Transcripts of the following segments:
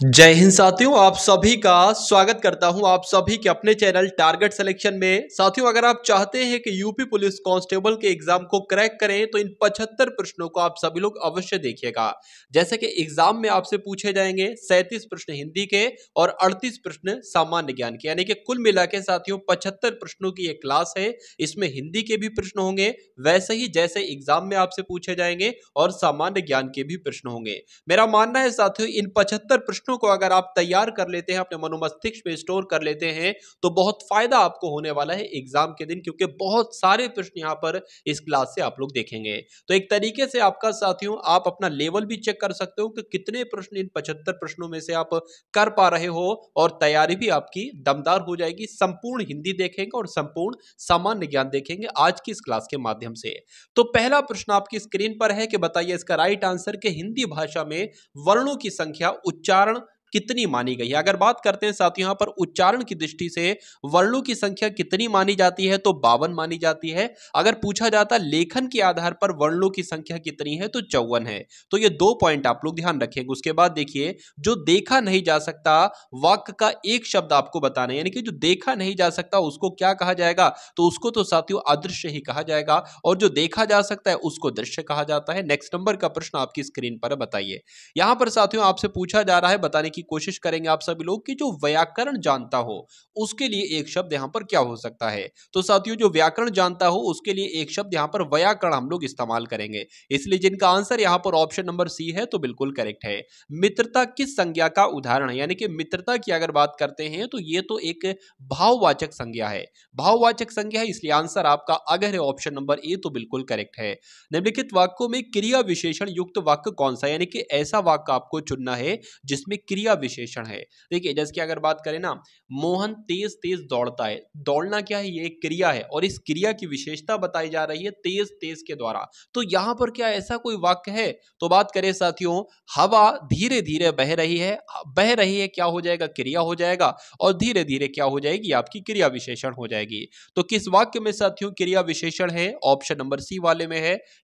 जय हिंद साथियों, आप सभी का स्वागत करता हूं आप सभी के अपने चैनल टारगेट सिलेक्शन में। साथियों, अगर आप चाहते हैं कि यूपी पुलिस कांस्टेबल के एग्जाम को क्रैक करें तो इन 75 प्रश्नों को आप सभी लोग अवश्य देखिएगा। जैसे कि एग्जाम में आपसे पूछे जाएंगे 37 प्रश्न हिंदी के और 38 प्रश्न सामान्य ज्ञान के, यानी कि कुल मिला के साथियों 75 प्रश्नों की एक क्लास है। इसमें हिंदी के भी प्रश्न होंगे वैसे ही जैसे एग्जाम में आपसे पूछे जाएंगे और सामान्य ज्ञान के भी प्रश्न होंगे। मेरा मानना है साथियों, इन 75 प्रश्नों को अगर आप तैयार कर लेते हैं, अपने मनोमस्तिष्क में स्टोर कर लेते हैं, तो बहुत फायदा आपको होने वाला है एग्जाम के दिन, क्योंकि बहुत सारे प्रश्न यहां पर इस क्लास से आप लोग देखेंगे। तो एक तरीके से आपका साथियों आप अपना लेवल भी चेक कर सकते हो कि कितने प्रश्न इन 75 प्रश्नों में से आप कर पा रहे हो, और तैयारी भी आपकी दमदार हो जाएगी। संपूर्ण हिंदी देखेंगे और संपूर्ण सामान्य ज्ञान देखेंगे आज की इस क्लास के माध्यम से। तो पहला प्रश्न आपकी स्क्रीन पर है कि बताइए इसका राइट आंसर के हिंदी भाषा में वर्णों की संख्या उच्चारण कितनी मानी गई है। अगर बात करते हैं साथियों यहां पर उच्चारण की दृष्टि से वर्णों की संख्या कितनी मानी जाती है, तो 52 मानी जाती है। अगर पूछा जाता लेखन के आधार पर वर्णों की संख्या कितनी है, तो 54 है। तो ये 2 पॉइंट आप लोग ध्यान रखेंगे। उसके बाद देखिए, जो देखा नहीं जा सकता वाक्य का एक शब्द आपको बताना है, यानी कि जो देखा नहीं जा सकता उसको क्या कहा जाएगा, तो उसको तो साथियों अदृश्य ही कहा जाएगा, और जो देखा जा सकता है उसको दृश्य कहा जाता है। नेक्स्ट नंबर का प्रश्न आपकी स्क्रीन पर बताइए। यहां पर साथियों आपसे पूछा जा रहा है, बताने की कोशिश करेंगे आप सभी लोग कि जो व्याकरण जानता हो उसके लिए एक शब्द यहां पर क्या हो सकता है। तो साथियों जो व्याकरण जानता हो उसके लिए एक शब्द यहां पर व्याकरण हम लोग इस्तेमाल करेंगे। इसलिए जिनका आंसर यहां पर ऑप्शन नंबर सी है तो बिल्कुल करेक्ट है। मित्रता किस संज्ञा का उदाहरण है, यानी कि मित्रता की अगर बात करते हैं तो ये तो एक भाववाचक संज्ञा है, भाववाचक संज्ञा है, इसलिए आंसर आपका अगर है ऑप्शन नंबर ए तो बिल्कुल करेक्ट है। निम्नलिखित वाक्यों में क्रिया विशेषण युक्त वाक्य कौन सा, यानी कि ऐसा वाक्य आपको चुनना है जिसमें क्रिया विशेषण है। देखिए जैसे कि अगर बात करें ना, मोहन तेज तेज दौड़ता है। दौड़ना क्या है, ये एक क्रिया है और इस क्रिया की विशेषता बताई जा रही है तेज तेज के द्वारा। तो यहां पर क्या ऐसा कोई वाक्य है, तो बात करें साथियों, हवा धीरे धीरे बह रही है। बह रही है क्या हो जाएगा, क्रिया हो जाएगा, और धीरे धीरे क्या हो जाएगी, आपकी क्रिया विशेषण हो जाएगी। तो किस वाक्य में साथियों क्रिया विशेषण है, ऑप्शन नंबर सी वाले में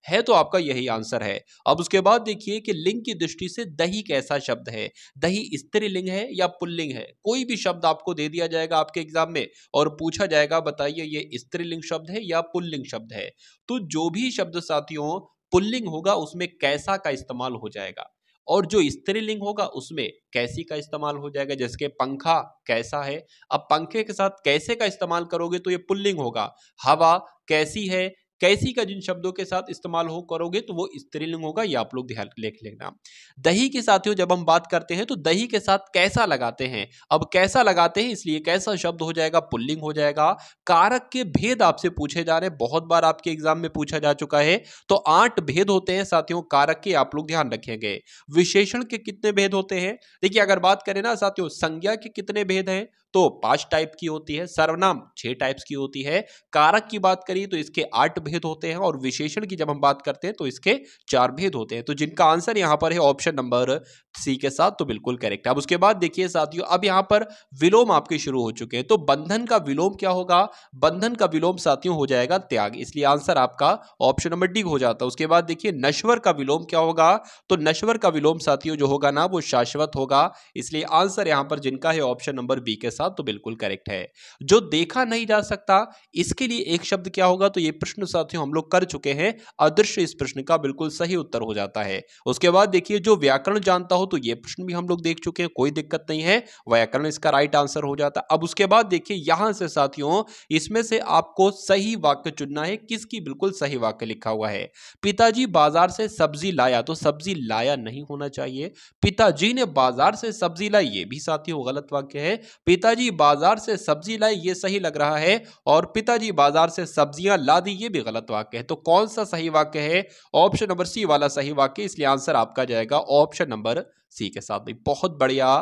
है तो आपका यही आंसर है। अब उसके बाद देखिए कि लिंग की दृष्टि से दही कैसा शब्द है। दही स्त्रीलिंग है या पुल्लिंग है, कोई भी शब्द आपको दे दिया जाएगा आपके एग्जाम में और पूछा जाएगा बताइए ये स्त्रीलिंग शब्द है या पुल्लिंग शब्द है। तो जो भी शब्द साथियों पुल्लिंग होगा उसमें कैसा का इस्तेमाल हो जाएगा, और जो स्त्रीलिंग होगा उसमें कैसी का इस्तेमाल हो जाएगा। जैसे कि पंखा कैसा है, अब पंखे के साथ कैसे का इस्तेमाल करोगे तो ये पुल्लिंग होगा। हवा कैसी है, कैसी का जिन शब्दों के साथ इस्तेमाल हो करोगे तो वो स्त्रीलिंग होगा, ये आप लोग ध्यान लिख लेना। दही के साथियों जब हम बात करते हैं तो दही के साथ कैसा लगाते हैं, अब कैसा लगाते हैं इसलिए कैसा शब्द हो जाएगा, पुल्लिंग हो जाएगा। कारक के भेद आपसे पूछे जा रहे हैं, बहुत बार आपके एग्जाम में पूछा जा चुका है। तो 8 भेद होते हैं साथियों कारक के, आप लोग ध्यान रखेंगे। विशेषण के कितने भेद होते हैं, देखिए अगर बात करें ना साथियों संज्ञा के कितने भेद हैं, तो 5 टाइप की होती है। सर्वनाम 6 टाइप्स की होती है। कारक की बात करिए तो इसके 8 भेद होते हैं, और विशेषण की जब हम बात करते हैं तो इसके 4 भेद होते हैं। तो जिनका आंसर यहां पर है ऑप्शन नंबर सी के साथ तो बिल्कुल करेक्ट है। अब उसके बाद देखिए साथियों, अब यहां पर विलोम आपके शुरू हो चुके हैं। तो बंधन का विलोम क्या होगा, बंधन का विलोम साथियों हो जाएगा त्याग, इसलिए आंसर आपका ऑप्शन नंबर डी हो जाता है। उसके बाद देखिए नश्वर का विलोम क्या होगा, तो नश्वर का विलोम साथियों जो होगा ना वो शाश्वत होगा, इसलिए आंसर यहां पर जिनका है ऑप्शन नंबर बी के साथ तो बिल्कुल करेक्ट है। जो देखा नहीं जा सकता इसके लिए एक शब्द क्या होगा, तो ये प्रश्न साथियों हम लोग कर चुके हैं, अदृश्य इस प्रश्न का बिल्कुल सही उत्तर हो जाता है। उसके बाद देखिए जो व्याकरण जानता हो, तो ये प्रश्न भी हम लोग देख चुके हैं, कोई दिक्कत नहीं है, व्याकरण इसका राइट आंसर हो जाता है। अब उसके बाद देखिए यहां से साथियों इसमें से आपको सही वाक्य चुनना है, किसकी बिल्कुल सही वाक्य लिखा हुआ है। पिताजी बाजार से सब्जी लाया, तो सब्जी लाया नहीं होना चाहिए। पिताजी ने बाजार से सब्जी लाई, ये भी साथियों गलत वाक्य है। पिताजी बाजार से सब्जी लाए ये सही लग रहा है, और पिताजी बाजार से सब्जियां ला दी ये भी गलत वाक्य है। तो कौन सा सही वाक्य है, ऑप्शन नंबर सी वाला सही वाक्य, इसलिए आंसर आपका जाएगा ऑप्शन नंबर सी के साथ। भी बहुत बढ़िया,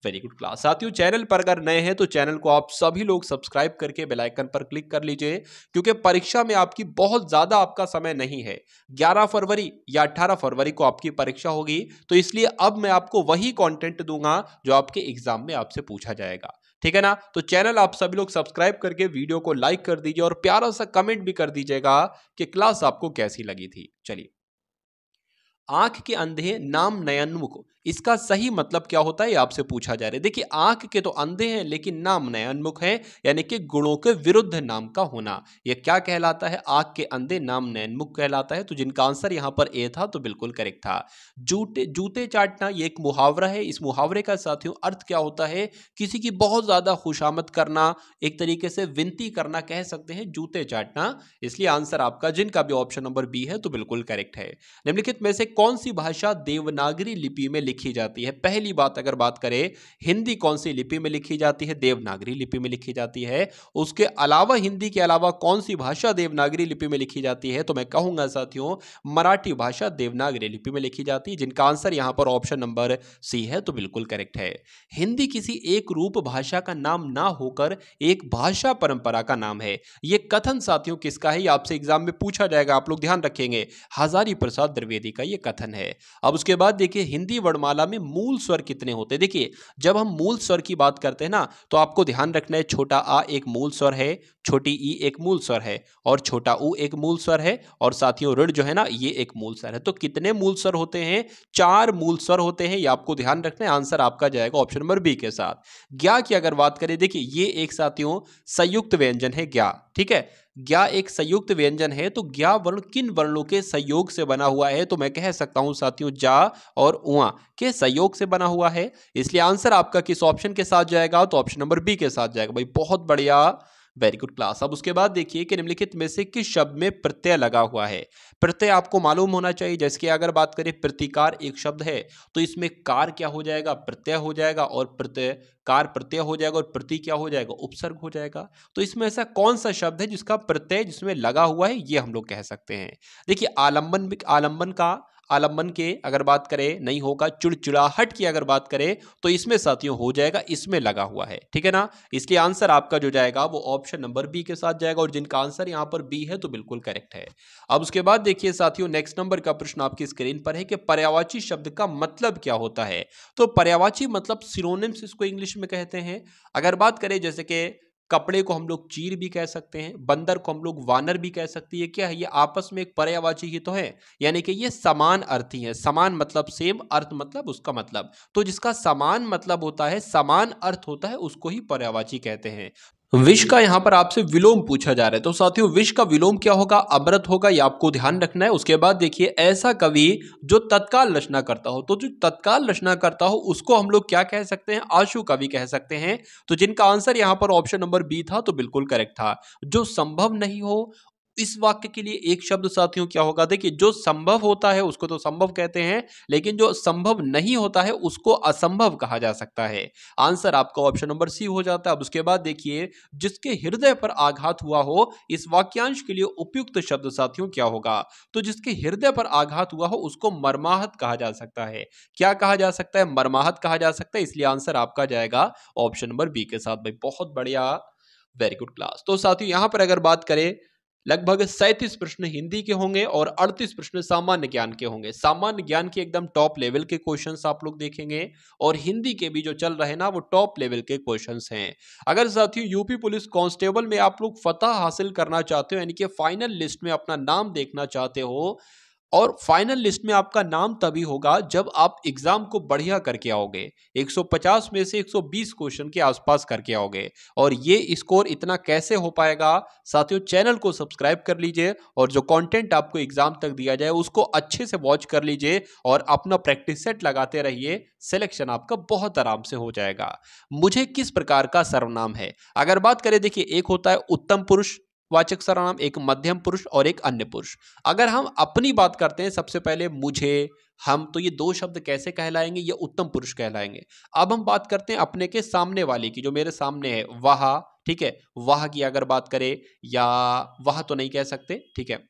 वेरी गुड क्लास। साथियों चैनल पर अगर नए हैं तो चैनल को आप सभी लोग सब्सक्राइब करके बेल आइकन पर क्लिक कर लीजिए, क्योंकि परीक्षा में आपकी बहुत ज्यादा आपका समय नहीं है। 11 फरवरी या 18 फरवरी को आपकी परीक्षा होगी, तो इसलिए अब मैं आपको वही कंटेंट दूंगा जो आपके एग्जाम में आपसे पूछा जाएगा, ठीक है ना। तो चैनल आप सभी लोग सब्सक्राइब करके वीडियो को लाइक कर दीजिए और प्यारा सा कमेंट भी कर दीजिएगा कि क्लास आपको कैसी लगी थी। चलिए आंख के अंधे नाम नयनमुख, इसका सही मतलब क्या होता है ये आपसे पूछा जा रहा है। देखिए आंख के तो अंधे हैं लेकिन नाम नयनमुख है, यानी कि गुणों के विरुद्ध नाम का होना, यह क्या कहलाता है? आंख के अंधे नाम नयनमुख कहलाता है। तो जिनका आंसर यहां पर ए था तो बिल्कुल करेक्ट था। जूते जूते चाटना ये एक मुहावरा है। इस मुहावरे का साथियों अर्थ क्या होता है? किसी की बहुत ज्यादा खुशामद करना, एक तरीके से विनती करना कह सकते हैं जूते चाटना। इसलिए आंसर आपका जिनका भी ऑप्शन नंबर बी है तो बिल्कुल करेक्ट है। निम्नलिखित में से कौन सी भाषा देवनागरी लिपि में लिखी जाती है? पहली बात अगर बात करें हिंदी कौन सी लिपि में लिखी जाती है? देवनागरी लिपि में लिखी जाती है। उसके अलावा हिंदी के अलावा कौन सी भाषा देवनागरी लिपि में लिखी जाती है? तो मैं कहूंगा साथियों मराठी भाषा देवनागरी लिपि में लिखी जाती है। जिनका आंसर यहां पर ऑप्शन नंबर सी है तो बिल्कुल करेक्ट है। हिंदी किसी एक रूप भाषा का नाम ना होकर एक भाषा परंपरा का नाम है। यह कथन साथियों किसका है? आपसे एग्जाम में पूछा जाएगा, आप लोग ध्यान रखेंगे। हजारी प्रसाद द्विवेदी का यह कथन है। अब उसके बाद देखिए हिंदी वर्णमाला में मूल स्वर कितने होते हैं? देखिए जब हम मूल स्वर की बात करते हैं ना तो आपको ध्यान रखना है छोटा आ एक मूल स्वर है, छोटी ई एक मूल स्वर है और छोटा ऊ एक मूल स्वर है और साथियों ऋण जो है ना ये एक मूल स्वर है। तो कितने मूल स्वर होते हैं? 4 मूल स्वर होते हैं। ये आपको ध्यान रखना है। आंसर आपका जाएगा ऑप्शन नंबर बी के साथ। ज्ञा की अगर बात करें, देखिए ये एक साथियों संयुक्त व्यंजन है ज्ञा, ठीक है। ज्ञा एक संयुक्त व्यंजन है। तो ज्ञा वर्ण किन वर्णों के संयोग से बना हुआ है? तो मैं कह सकता हूं साथियों जा और उआ के संयोग से बना हुआ है। इसलिए आंसर आपका किस ऑप्शन के साथ जाएगा? तो ऑप्शन नंबर बी के साथ जाएगा। भाई बहुत बढ़िया, वेरी गुड क्लास। अब उसके बाद देखिए कि निम्नलिखित में से किस शब्द में प्रत्यय लगा हुआ है? प्रत्यय आपको मालूम होना चाहिए। जैसे कि अगर बात करें प्रतिकार एक शब्द है तो इसमें कार क्या हो जाएगा? प्रत्यय हो जाएगा और प्रत्यय कार प्रत्यय हो जाएगा और प्रति क्या हो जाएगा? उपसर्ग हो जाएगा। तो इसमें ऐसा कौन सा शब्द है जिसका प्रत्यय जिसमें लगा हुआ है? ये हम लोग कह सकते हैं। देखिए आलंबन के अगर बात करें नहीं होगा। चिड़चिड़ाहट की अगर बात करें तो इसमें साथियों हो जाएगा, इसमें लगा हुआ है, ठीक है ना। इसलिए आंसर आपका जो जाएगा वो ऑप्शन नंबर बी के साथ जाएगा और जिनका आंसर यहां पर बी है तो बिल्कुल करेक्ट है। अब उसके बाद देखिए साथियों नेक्स्ट नंबर का प्रश्न आपकी स्क्रीन पर है कि पर्यायवाची शब्द का मतलब क्या होता है? तो पर्यायवाची मतलब सिनोनिम्स इसको इंग्लिश में कहते हैं। अगर बात करें जैसे कि कपड़े को हम लोग चीर भी कह सकते हैं, बंदर को हम लोग वानर भी कह सकते हैं। क्या है? ये आपस में एक पर्यायवाची ही तो है, यानी कि ये समान अर्थी है। समान मतलब सेम, अर्थ मतलब उसका मतलब। तो जिसका समान मतलब होता है, समान अर्थ होता है, उसको ही पर्यायवाची कहते हैं। विष का यहां पर आपसे विलोम पूछा जा रहा है। तो साथियों विष का विलोम क्या होगा? अमृत होगा। ये आपको ध्यान रखना है। उसके बाद देखिए ऐसा कवि जो तत्काल रचना करता हो, तो जो तत्काल रचना करता हो उसको हम लोग क्या कह सकते हैं? आशु कवि कह सकते हैं। तो जिनका आंसर यहां पर ऑप्शन नंबर बी था तो बिल्कुल करेक्ट था। जो संभव नहीं हो, इस वाक्य के लिए एक शब्द साथियों क्या होगा? देखिए जो संभव होता है उसको तो संभव कहते हैं, लेकिन जो संभव नहीं होता है उसको असंभव कहा जा सकता है। आंसर आपका ऑप्शन नंबर सी हो जाता है। अब उसके बाद देखिए जिसके हृदय पर आघात हुआ हो, इस वाक्यांश के लिए उपयुक्त शब्द साथियों क्या होगा? तो जिसके हृदय पर आघात हुआ हो उसको मर्माहत कहा जा सकता है। क्या कहा जा सकता है? मर्माहत कहा जा सकता है। इसलिए आंसर आपका जाएगा ऑप्शन नंबर बी के साथ। भाई बहुत बढ़िया, वेरी गुड क्लास। तो साथियों यहां पर अगर बात करें लगभग 37 प्रश्न हिंदी के होंगे और 38 प्रश्न सामान्य ज्ञान के होंगे। सामान्य ज्ञान के एकदम टॉप लेवल के क्वेश्चंस आप लोग देखेंगे और हिंदी के भी जो चल रहे हैं ना वो टॉप लेवल के क्वेश्चंस हैं। अगर साथियों यूपी पुलिस कांस्टेबल में आप लोग फतह हासिल करना चाहते हो, यानी कि फाइनल लिस्ट में अपना नाम देखना चाहते हो, और फाइनल लिस्ट में आपका नाम तभी होगा जब आप एग्जाम को बढ़िया करके आओगे, 150 में से 120 क्वेश्चन के आसपास करके आओगे। और ये स्कोर इतना कैसे हो पाएगा? साथियों चैनल को सब्सक्राइब कर लीजिए और जो कंटेंट आपको एग्जाम तक दिया जाए उसको अच्छे से वॉच कर लीजिए और अपना प्रैक्टिस सेट लगाते रहिए। सिलेक्शन आपका बहुत आराम से हो जाएगा। मुझे किस प्रकार का सर्वनाम है? अगर बात करें देखिए एक होता है उत्तम पुरुष वाचक सर्वनाम, एक मध्यम पुरुष और एक अन्य पुरुष। अगर हम अपनी बात करते हैं सबसे पहले मुझे, हम, तो ये दो शब्द कैसे कहलाएंगे? ये उत्तम पुरुष कहलाएंगे। अब हम बात करते हैं अपने के सामने वाले की, जो मेरे सामने है वह, ठीक है। वह की अगर बात करें, या वह तो नहीं कह सकते, ठीक है।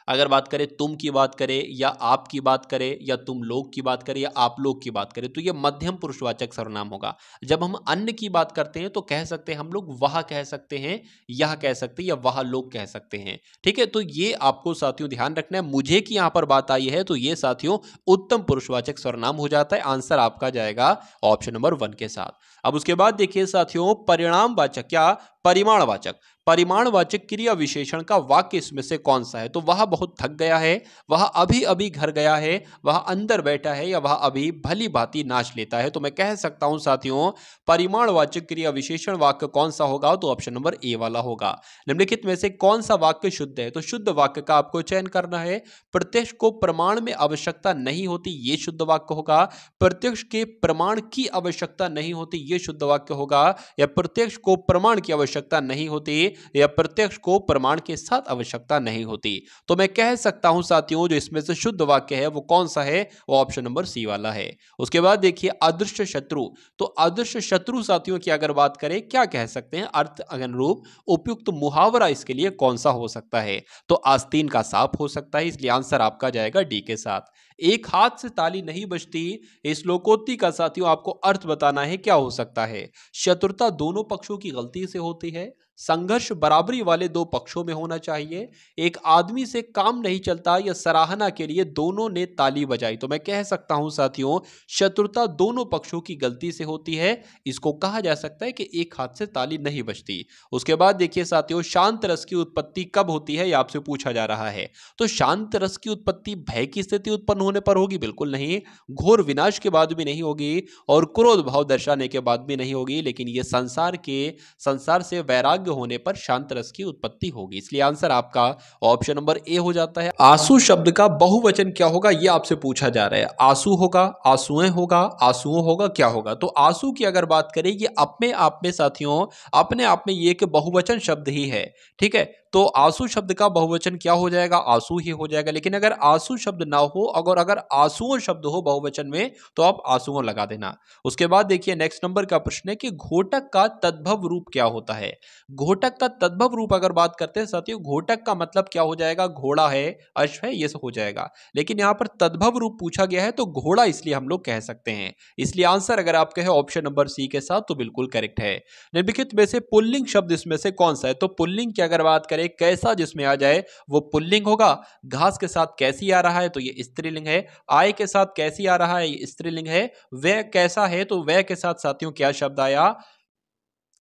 अगर बात करें तुम की बात करें या आप की बात करें या तुम लोग की बात करें या आप लोग की बात करें, तो ये मध्यम पुरुषवाचक सर्वनाम होगा। जब हम अन्य की बात करते हैं तो कह सकते हैं हम लोग वह कह सकते हैं, यह कह सकते हैं या वह लोग कह सकते हैं, ठीक है। तो ये आपको साथियों ध्यान रखना है। मुझे की यहां पर बात आई है तो ये साथियों उत्तम पुरुषवाचक सर्वनाम हो जाता है। आंसर आपका जाएगा ऑप्शन नंबर 1 के साथ। अब उसके बाद देखिए साथियों परिणामवाचक, क्या परिमाणवाचक। परिमाणवाचक क्रिया विशेषण का वाक्य इसमें से कौन सा है? तो वह बहुत थक गया है, वह अभी अभी घर गया है, वह अंदर बैठा है, या वह अभी भली भांति नाच लेता है। तो मैं कह सकता हूं साथियों, परिमाणवाचक क्रिया विशेषण वाक्य कौन सा होगा? तो ऑप्शन नंबर ए वाला होगा। निम्नलिखित में से कौन सा वाक्य शुद्ध है? तो शुद्ध वाक्य का आपको चयन करना है। प्रत्यक्ष को प्रमाण में आवश्यकता नहीं होती, यह शुद्ध वाक्य होगा। प्रत्यक्ष के प्रमाण की आवश्यकता नहीं होती, यह शुद्ध वाक्य होगा। या प्रत्यक्ष को प्रमाण की आवश्यकता नहीं होती, या प्रत्यक्ष को प्रमाण के साथ आवश्यकता नहीं होती। तो मैं कह सकता हूं साथियों, जो इसमें से शुद्ध वाक्य है वो कौन सा है? वो ऑप्शन नंबर सी वाला है। उसके बाद देखिए अदृश्य शत्रु। तो अदृश्य शत्रु साथियों की अगर बात करें, क्या कह सकते हैं? अर्थ अनुरूप उपयुक्त मुहावरा इसके लिए कौन सा हो सकता है? तो आस्तीन का सांप हो सकता है, इसलिए आंसर आपका जाएगा डी के साथ। एक हाथ से ताली नहीं बजती, इस लोकोक्ति का साथियों आपको अर्थ बताना है, क्या हो सकता है? शत्रुता दोनों पक्षों की गलती से होती है, संघर्ष बराबरी वाले दो पक्षों में होना चाहिए, एक आदमी से काम नहीं चलता, या सराहना के लिए दोनों ने ताली बजाई। तो मैं कह सकता हूं साथियों, शत्रुता दोनों पक्षों की गलती से होती है, इसको कहा जा सकता है कि एक हाथ से ताली नहीं बजती। उसके बाद देखिए साथियों, शांत रस की उत्पत्ति कब होती है, यह आपसे पूछा जा रहा है। तो शांत रस की उत्पत्ति भय की स्थिति उत्पन्न होने पर होगी? बिल्कुल नहीं। घोर विनाश के बाद भी नहीं होगी, और क्रोध भाव दर्शाने के बाद भी नहीं होगी, लेकिन यह संसार से वैराग्य होने पर शांत रस की उत्पत्ति होगी। इसलिए आंसर आपका ऑप्शन नंबर ए हो जाता है। आंसू शब्द का बहुवचन क्या होगा, यह आपसे पूछा जा रहा है। आंसू होगा, आंसुएं होगा, आंसुओं होगा, क्या होगा? तो आंसू की अगर बात करें, ये अपने आप में साथियों, अपने आप में ये एक बहुवचन शब्द ही है, ठीक है। तो आंसू शब्द का बहुवचन क्या हो जाएगा? आंसू ही हो जाएगा। लेकिन अगर आंसू शब्द ना हो, अगर आंसुओं शब्द हो बहुवचन में, तो आप आंसुओं लगा देना। उसके बाद देखिए नेक्स्ट नंबर का प्रश्न है कि घोटक का तद्भव रूप क्या होता है? घोटक का तद्भव रूप अगर बात करते हैं साथियों, घोटक का मतलब क्या हो जाएगा? घोड़ा है, अश्व है, ये सब हो जाएगा। लेकिन यहां पर तद्भव रूप पूछा गया है, तो घोड़ा इसलिए हम लोग कह सकते हैं। इसलिए आंसर अगर आप कहें ऑप्शन नंबर सी के साथ, तो बिल्कुल करेक्ट है। निम्नलिखित में से पुल्लिंग शब्द इसमें से कौन सा है? तो पुल्लिंग की अगर बात करें, कैसा जिसमें आ जाए वो पुल्लिंग होगा। घास के साथ कैसी आ रहा है, तो ये स्त्रीलिंग है। आय के साथ कैसी आ रहा है, ये स्त्रीलिंग है। वह कैसा है, तो वह के साथ साथियों क्या शब्द आया?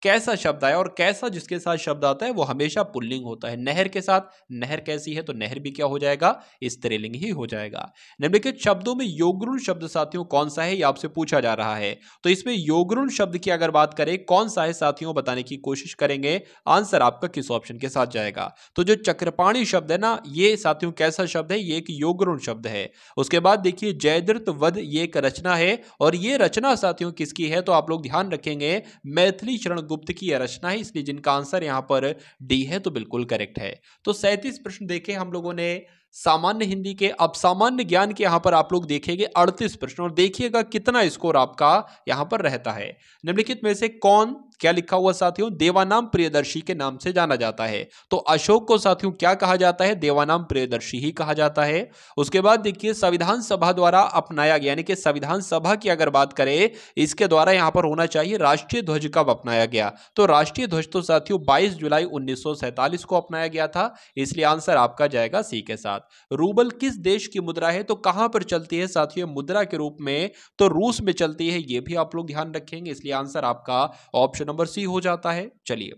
कैसा शब्द आया। और कैसा जिसके साथ शब्द आता है वो हमेशा पुल्लिंग होता है। नहर के साथ नहर कैसी है, तो नहर भी क्या हो जाएगा? स्त्रीलिंग ही हो जाएगा। निम्नलिखित शब्दों में योगऋण शब्द साथियों कौन सा है, ये आपसे पूछा जा रहा है। तो इसमें योगऋण शब्द की अगर बात करें, कौन सा है साथियों, बताने की कोशिश करेंगे। आंसर आपका किस ऑप्शन के साथ जाएगा? तो जो चक्रपाणी शब्द है ना, ये साथियों कैसा शब्द है? ये एक योगऋण शब्द है। उसके बाद देखिए जयद्रथ वध, ये एक रचना है, और ये रचना साथियों किसकी है? तो आप लोग ध्यान रखेंगे, मैथिली शरण गुप्त की यह रचना है, इसलिए जिनका आंसर यहां पर डी है, तो बिल्कुल करेक्ट है। तो 37 प्रश्न देखे हम लोगों ने सामान्य हिंदी के। अब सामान्य ज्ञान के यहां पर आप लोग देखेंगे 38 प्रश्न, और देखिएगा कितना स्कोर आपका यहां पर रहता है। निम्नलिखित में से कौन, क्या लिखा हुआ साथियों, देवानाम प्रियदर्शी के नाम से जाना जाता है? तो अशोक को साथियों क्या कहा जाता है? देवानाम प्रियदर्शी ही कहा जाता है। उसके बाद देखिए संविधान सभा द्वारा अपनाया गया, यानी कि संविधान सभा की अगर बात करें, इसके द्वारा यहां पर होना चाहिए राष्ट्रीय ध्वज कब अपनाया गया? तो राष्ट्रीय ध्वज तो साथियों 22 जुलाई 1947 को अपनाया गया था, इसलिए आंसर आपका जाएगा सी के साथ। रूबल किस देश की मुद्रा है? तो कहां पर चलती है साथियों मुद्रा के रूप में? तो रूस में चलती है, यह भी आप लोग ध्यान रखेंगे, इसलिए आंसर आपका ऑप्शन नंबर सी हो जाता है। चलिए,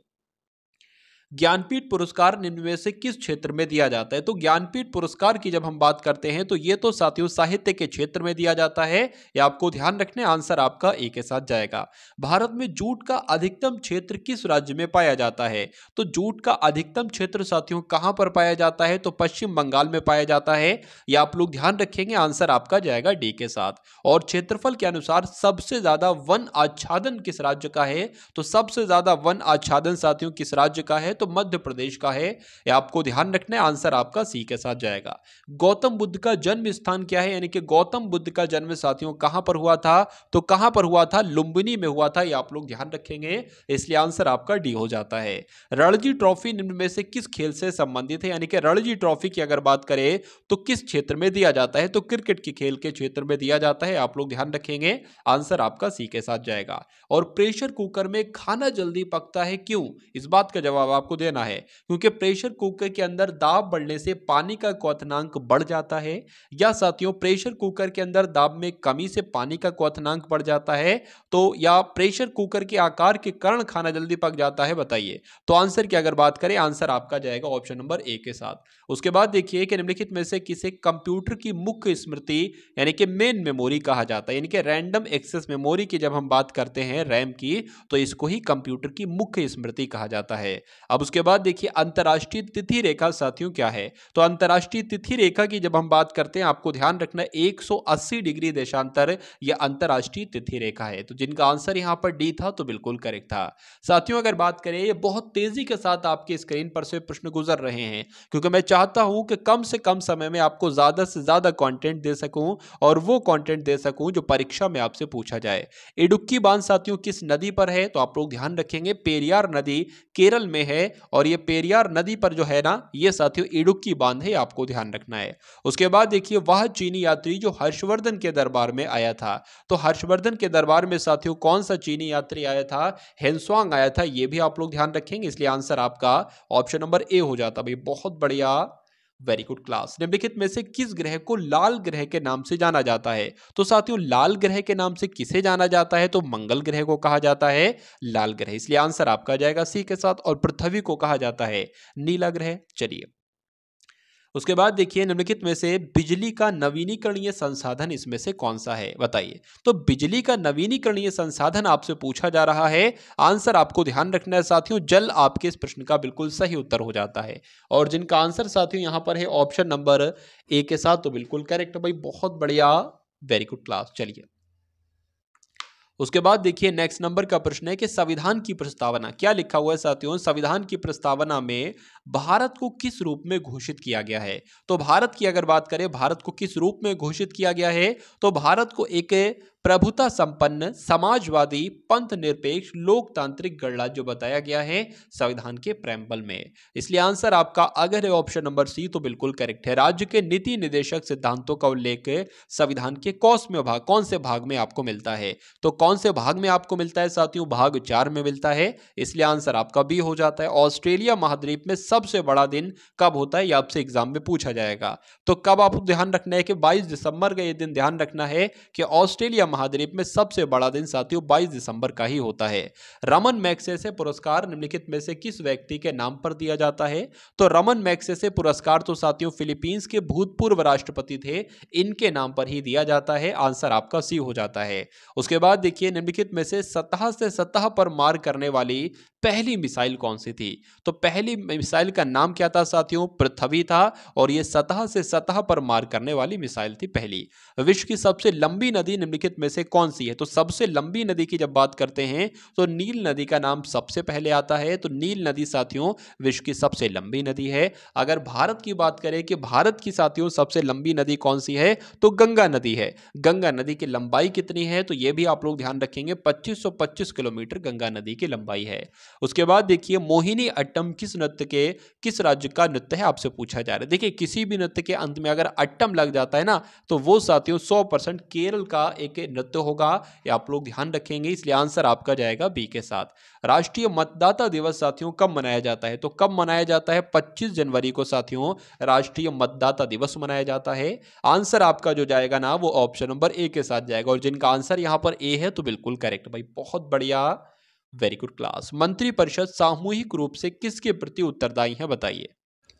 ज्ञानपीठ पुरस्कार निम्न में से किस क्षेत्र में दिया जाता है? तो ज्ञानपीठ पुरस्कार की जब हम बात करते हैं, तो ये तो साथियों साहित्य के क्षेत्र में दिया जाता है, ये आपको ध्यान रखना है। आंसर आपका ए के साथ जाएगा। भारत में जूट का अधिकतम क्षेत्र किस राज्य में पाया जाता है? तो जूट का अधिकतम क्षेत्र साथियों कहां पर पाया जाता है? तो पश्चिम बंगाल में पाया जाता है, ये आप लोग ध्यान रखेंगे। आंसर आपका जाएगा डी के साथ। और क्षेत्रफल के अनुसार सबसे ज्यादा वन आच्छादन किस राज्य का है? तो सबसे ज्यादा वन आच्छादन साथियों किस राज्य का है? तो मध्य प्रदेश का है, यह आपको ध्यान रखना है। आंसर आपका सी के साथ जाएगा। गौतम बुद्ध का जन्म स्थान क्या है? यानी कि गौतम बुद्ध का जन्म साथियों कहां पर हुआ था? तो कहां पर हुआ था? लुंबिनी में हुआ था, यह आप लोग ध्यान रखेंगे, इसलिए आंसर आपका डी हो जाता है। रणजी ट्रॉफी निम्न में से किस खेल से संबंधित है? यानी कि रणजी ट्रॉफी की अगर बात करें तो किस क्षेत्र में दिया जाता है? तो क्रिकेट की खेल के क्षेत्र में दिया जाता है, आप लोग ध्यान रखेंगे। आंसर आपका सी के साथ जाएगा। और प्रेशर कुकर में खाना जल्दी पकता है क्यों? इस बात का जवाब आपको आपको देना है, क्योंकि प्रेशर कुकर के अंदर दाब बढ़ने से पानी का क्वथनांक बढ़ जाता है, या साथियों प्रेशर कुकर के अंदर दाब में कमी से पानी का क्वथनांक बढ़ जाता है, तो या प्रेशर कुकर के आकार के कारण खाना जल्दी पक जाता है, बताइए। तो आंसर की अगर बात करें, आंसर आपका जाएगा ऑप्शन नंबर ए के साथ। उसके बाद देखिए कि निम्नलिखित में से किसे कंप्यूटर की मुख्य स्मृति यानी कि मेन मेमोरी कहा जाता है, यानी कि रैंडम एक्सेस मेमोरी की जब हम बात करते हैं रैम की, तो इसको ही कंप्यूटर की मुख्य स्मृति कहा जाता है। अब उसके बाद देखिए अंतरराष्ट्रीय तिथि रेखा साथियों क्या है। तो अंतरराष्ट्रीय तिथि रेखा की जब हम बात करते हैं, आपको ध्यान रखना 180 डिग्री देशांतर यह अंतरराष्ट्रीय तिथि रेखा है। तो जिनका आंसर यहां पर डी था तो बिल्कुल करेक्ट था। साथियों अगर बात करें, ये बहुत तेजी के साथ आपके स्क्रीन पर से प्रश्न गुजर रहे हैं, क्योंकि मैं चाहता हूं कि कम से कम समय में आपको ज्यादा से ज्यादा कंटेंट दे सकूं और वो कंटेंट दे सकूं जो परीक्षा में आपसे पूछा जाए। इडुक्की बांध साथियों किस नदी पर है, तो आप लोग ध्यान रखेंगे पेरियार नदी केरल में है, और ये पेरियार नदी पर जो है ना, ये साथियों इडुक्की बांध है, आपको ध्यान रखना है। उसके बाद देखिए वह चीनी यात्री जो हर्षवर्धन के दरबार में आया था, तो हर्षवर्धन के दरबार में साथियों कौन सा चीनी यात्री आया था, हेनस्वांग आया था, ये भी आप लोग ध्यान रखेंगे, इसलिए आंसर आपका ऑप्शन नंबर ए हो जाता। भाई बहुत बढ़िया, वेरी गुड क्लास। निम्नलिखित में से किस ग्रह को लाल ग्रह के नाम से जाना जाता है। तो साथियों लाल ग्रह के नाम से किसे जाना जाता है, तो मंगल ग्रह को कहा जाता है लाल ग्रह, इसलिए आंसर आपका जाएगा सी के साथ। और पृथ्वी को कहा जाता है नीला ग्रह। चलिए उसके बाद देखिए निम्नलिखित में से बिजली का नवीनीकरणीय संसाधन इसमें से कौन सा है, बताइए। तो बिजली का नवीनीकरणीय संसाधन आपसे पूछा जा रहा है, आंसर आपको ध्यान रखना है साथियों, जल आपके इस प्रश्न का बिल्कुल सही उत्तर हो जाता है। और जिनका आंसर साथियों यहां पर है ऑप्शन नंबर ए के साथ, तो बिल्कुल करेक्ट भाई, बहुत बढ़िया, वेरी गुड क्लास। चलिए उसके बाद देखिए नेक्स्ट नंबर का प्रश्न है कि संविधान की प्रस्तावना क्या लिखा हुआ है साथियों। संविधान की प्रस्तावना में भारत को किस रूप में घोषित किया गया है। तो भारत की अगर बात करें, भारत को किस रूप में घोषित किया गया है, तो भारत को एक प्रभुता संपन्न समाजवादी पंथ निरपेक्ष लोकतांत्रिक गणराज्य बताया गया है संविधान के प्रेम्बल में, इसलिए आंसर आपका अगर है ऑप्शन नंबर सी तो बिल्कुल करेक्ट है। राज्य के नीति निर्देशक सिद्धांतों का उल्लेख संविधान के कौन से भाग में आपको मिलता है। तो कौन से भाग में आपको मिलता है साथियों, भाग 4 में मिलता है, इसलिए आंसर आपका बी हो जाता है। ऑस्ट्रेलिया महाद्वीप में सबसे बड़ा दिन कब होता है, यह आपसे एग्जाम में पूछा जाएगा। तो कब आपको ध्यान रखना है कि 22 दिसंबर का यह दिन ध्यान रखना है कि ऑस्ट्रेलिया महाद्वीप में सबसे बड़ा दिन साथियों 22 दिसंबर का ही होता है। रमन मैग्सेसे पुरस्कार निम्नलिखित में से किस व्यक्ति के नाम पर दिया जाता है। तो रमन मैग्सेसे पुरस्कार तो साथियों फिलीपींस के भूतपूर्व राष्ट्रपति थे, इनके नाम पर ही दिया जाता है, आंसर आपका सी हो जाता है। उसके बाद देखिए निम्नलिखित में से सतह पर मार करने वाली पहली मिसाइल कौन सी थी। तो पहली मिसाइल का नाम क्या था साथियों, पृथ्वी था, और यह सतह पर मार करने वाली मिसाइल थी पहली। विश्व की सबसे लंबी नदी निम्नलिखित में से कौन सी है। तो सबसे लंबी नदी की जब बात करते हैं तो नील नदी का नाम सबसे पहले आता है। तो नील नदी साथियों विश्व की सबसे लंबी नदी है। अगर भारत की बात करें कि भारत की साथियों सबसे लंबी नदी कौन सी है, तो गंगा नदी है। गंगा नदी की लंबाई कितनी है, तो यह भी आप लोग ध्यान रखेंगे 2525 किलोमीटर गंगा नदी की लंबाई है। उसके बाद देखिए मोहिनी अट्टम किस राज्य का नृत्य है, आपसे पूछा जा रहा है। देखिए किसी भी नृत्य के अंत में अगर अट्टम लग जाता है ना, तो वो साथियों 100% केरल का एक नृत्य होगा, ये आप लोग ध्यान रखेंगे, इसलिए आंसर आपका जाएगा बी के साथ। राष्ट्रीय मतदाता दिवस साथियों कब मनाया जाता है। तो कब मनाया जाता है, 25 जनवरी को साथियों राष्ट्रीय मतदाता दिवस मनाया जाता है। आंसर आपका जो जाएगा ना वो ऑप्शन नंबर ए के साथ जाएगा, और जिनका आंसर यहां पर ए है तो बिल्कुल करेक्ट भाई, बहुत बढ़िया, वेरी गुड क्लास। मंत्रिपरिषद सामूहिक रूप से किसके प्रति उत्तरदायी है, बताइए।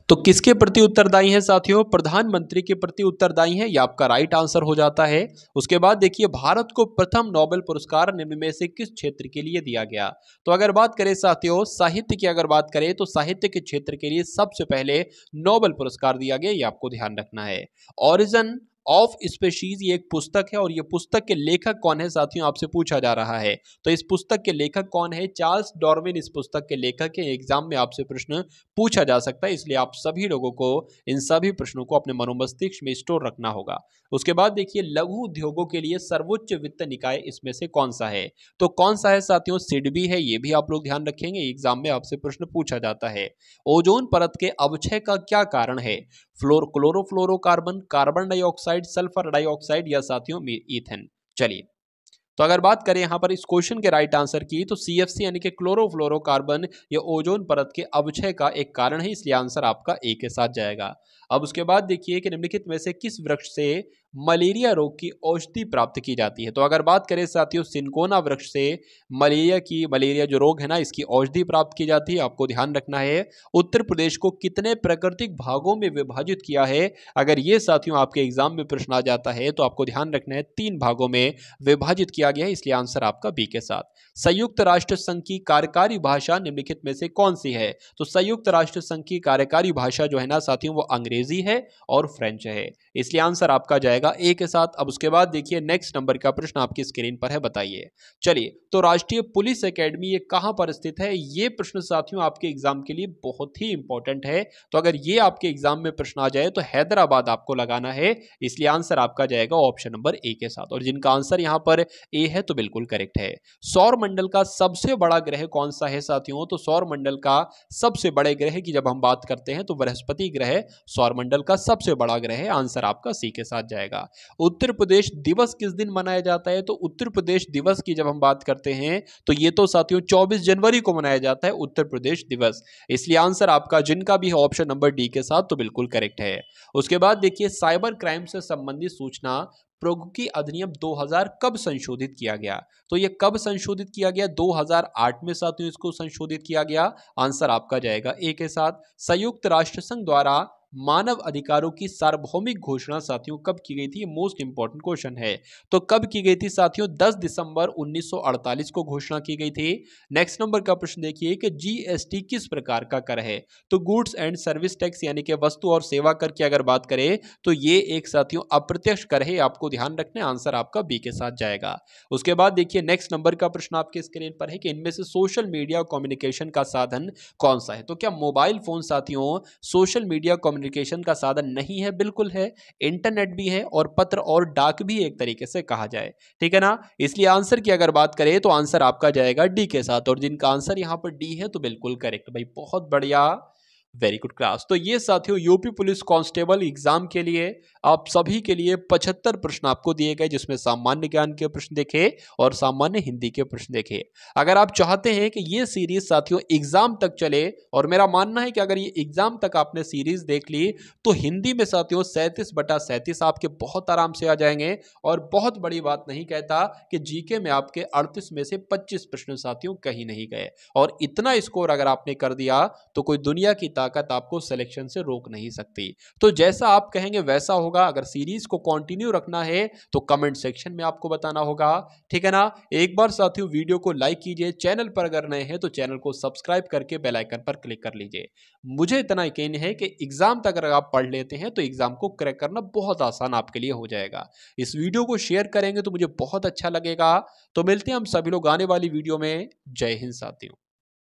तो किसके प्रति उत्तरदायी है साथियों, प्रधानमंत्री के प्रति उत्तरदायी है, यह आपका राइट आंसर हो जाता है। उसके बाद देखिए भारत को प्रथम नोबेल पुरस्कार निम्न में से किस क्षेत्र के लिए दिया गया। तो अगर बात करें साथियों साहित्य की, अगर बात करें तो साहित्य के क्षेत्र के लिए सबसे पहले नोबेल पुरस्कार दिया गया, ये आपको ध्यान रखना है। ओरिजिन ऑफ स्पीशीज ये एक पुस्तक है, और ये पुस्तक के लेखक कौन है साथियों, आपसे पूछा जा रहा है। तो इस पुस्तक के लेखक कौन है, चार्ल्स डार्विन इस पुस्तक के लेखक है। एग्जाम में आपसे प्रश्न पूछा जा सकता है, इसलिए आप सभी लोगों को इन सभी प्रश्नों को अपने मनोमस्तिष्क में स्टोर रखना होगा। उसके बाद देखिए लघु उद्योगों के लिए सर्वोच्च वित्त निकाय इसमें से कौन सा है। तो कौन सा है साथियों, सिडबी है, ये भी आप लोग ध्यान रखेंगे, एग्जाम में आपसे प्रश्न पूछा जाता है। ओजोन परत के अवक्षय का क्या कारण है, chlorofluorocarbon, carbon dioxide, sulphur dioxide, या साथियों ईथेन। चलिए तो अगर बात करें यहाँ पर इस क्वेश्चन के राइट आंसर की, तो CFC यानी कि क्लोरोफ्लोरोकार्बन ये ओजोन परत के अवक्षय का एक कारण है, इसलिए आंसर आपका ए के साथ जाएगा। अब उसके बाद देखिए कि निम्नलिखित में से किस वृक्ष से मलेरिया रोग की औषधि प्राप्त की जाती है। तो अगर बात करें साथियों, सिनकोना वृक्ष से मलेरिया जो रोग है ना, इसकी औषधि प्राप्त की जाती है। आपको ध्यान रखना है उत्तर प्रदेश को कितने प्राकृतिक भागों में विभाजित किया है। अगर ये साथियों आपके एग्जाम में प्रश्न आ जाता है तो आपको ध्यान रखना है 3 भागों में विभाजित किया गया है, इसलिए आंसर आपका बी के साथ। संयुक्त राष्ट्र संघ की कार्यकारी भाषा निम्नलिखित में से कौन सी है। तो संयुक्त राष्ट्र संघ की कार्यकारी भाषा जो है ना साथियों, वो अंग्रेजी है और फ्रेंच है, इसलिए आंसर आपका जाएगा ए के साथ। अब उसके बाद देखिए नेक्स्ट नंबर का प्रश्न आपकी स्क्रीन पर है, बताइए। चलिए, तो राष्ट्रीय पुलिस एकेडमी ये कहां पर स्थित है। ये प्रश्न साथियों आपके एग्जाम के लिए बहुत ही इंपॉर्टेंट है। तो अगर ये आपके एग्जाम में प्रश्न आ जाए तो हैदराबाद आपको लगाना है, इसलिए आंसर आपका जाएगा ऑप्शन नंबर ए के साथ। और जिनका आंसर यहां पर ए है तो बिल्कुल करेक्ट है। सौर मंडल का सबसे बड़ा ग्रह कौन सा है साथियों। तो सौर मंडल का सबसे बड़े ग्रह की जब हम बात करते हैं तो बृहस्पति ग्रह सौर मंडल का सबसे बड़ा ग्रह है, आंसर आपका सी के साथ जाएगा। उत्तर प्रदेश दिवस किस दिन मनाया जाता है। तो उत्तर प्रदेश दिवस की जब हम बात करते हैं तो ये तो साथियों 24 जनवरी को मनाया जाता है उत्तर प्रदेश दिवस, इसलिए आंसर आपका जिनका भी है ऑप्शन नंबर डी के साथ तो बिल्कुल करेक्ट है। उसके बाद देखिए साइबर क्राइम से संबंधित सूचना प्रौद्योगिकी अधिनियम 2000 कब संशोधित किया गया। तो ये कब संशोधित किया गया, 2008 में साथियों इसको संशोधित किया गया, आंसर आपका जाएगा ए के साथ। संयुक्त राष्ट्र संघ द्वारा मानव अधिकारों की सार्वभौमिक घोषणा साथियों कब की गई थी, मोस्ट इंपॉर्टेंट क्वेश्चन है। तो कब की गई थी साथियों, 10 दिसंबर 1948 को घोषणा की गई थी। नेक्स्ट नंबर का प्रश्न देखिए कि जीएसटी किस प्रकार का कर है। तो गुड्स एंड सर्विस टैक्स यानी कि वस्तु और सेवा कर की अगर बात करें तो ये एक साथियों अप्रत्यक्ष कर है, आपको ध्यान रखना है, आंसर आपका बी के साथ जाएगा। उसके बाद देखिए नेक्स्ट नंबर का प्रश्न आपके स्क्रीन पर है कि इनमें से सोशल मीडिया कम्युनिकेशन का साधन कौन सा है। तो क्या मोबाइल फोन साथियों सोशल मीडिया कम्युनिकेशन का साधन नहीं है, बिल्कुल है। इंटरनेट भी है और पत्र और डाक भी एक तरीके से कहा जाए, ठीक है ना। इसलिए आंसर की अगर बात करें तो आंसर आपका जाएगा डी के साथ। और जिनका आंसर यहां पर डी है तो बिल्कुल करेक्ट भाई, बहुत बढ़िया, वेरी गुड क्लास। तो ये साथियों यूपी पुलिस कांस्टेबल एग्जाम के लिए आप सभी के लिए 75 प्रश्न आपको दिए गए, जिसमें सामान्य ज्ञान के प्रश्न देखे और सामान्य हिंदी के प्रश्न देखे। अगर आप चाहते हैं कि ये सीरीज साथियों एग्जाम तक चले, और मेरा मानना है कि अगर ये एग्जाम तक आपने सीरीज देख ली तो हिंदी में साथियों 37/37 आपके बहुत आराम से आ जाएंगे। और बहुत बड़ी बात नहीं कहता कि जीके में आपके 38 में से 25 प्रश्न साथियों कहीं नहीं गए। और इतना स्कोर अगर आपने कर दिया तो कोई दुनिया की ताकत आपको सिलेक्शन से रोक नहीं सकती। तो जैसा आप कहेंगे वैसा होगा। अगर सीरीज को कंटिन्यू रखना है तो कमेंट सेक्शन में आपको बताना होगा, ठीक है ना। एक बार साथियों वीडियो को लाइक कीजिए, चैनल पर अगर नए हैं तो चैनल को सब्सक्राइब करके बेल आइकन पर क्लिक कर लीजिए। मुझे इतना यकीन है कि एग्जाम तक अगर आप पढ़ लेते हैं तो एग्जाम को क्रैक करना बहुत आसान आपके लिए हो जाएगा। इस वीडियो को शेयर करेंगे तो मुझे बहुत अच्छा लगेगा। तो मिलते हैं हम सभी लोग आने वाली वीडियो में। जय हिंद साथियों।